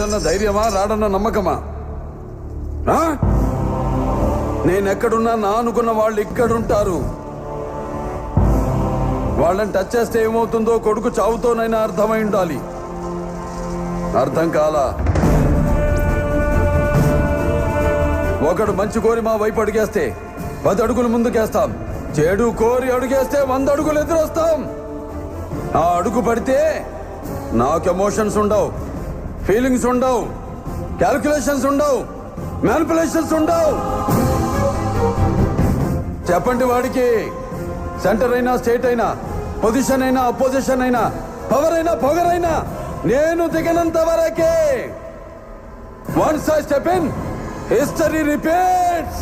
వస్తాడన్న ధైర్యమా, రాడన్న నమ్మకమా? నేనెక్కడున్నా నా అనుకున్న వాళ్ళు ఇక్కడుంటారు. వాళ్ళని టచ్ చేస్తే ఏమవుతుందో కొడుకు చావుతోనైనా అర్థమై ఉండాలి. అర్థం కాలా? ఒకడు మంచి కోరి మా వైపు అడుగేస్తే 10 అడుగులు ముందుకేస్తాం. చెడు కోరి అడుగేస్తే 100 అడుగులు ఎదురొస్తాం. ఆ అడుగు పడితే నాకు ఎమోషన్స్ ఉండవు, ఫీలింగ్స్ ఉండవు, క్యాల్కులేషన్స్ ఉండవు, మ్యానిపులేషన్స్ ఉండవు. చెప్పండి వాడికి. సెంటర్ అయినా, స్టేట్ అయినా, పొజిషన్ అయినా, అపోజిషన్ అయినా, పవర్ అయినా, పొగరైనా నేను దిగనంత వరకే. Once I step in, history repeats.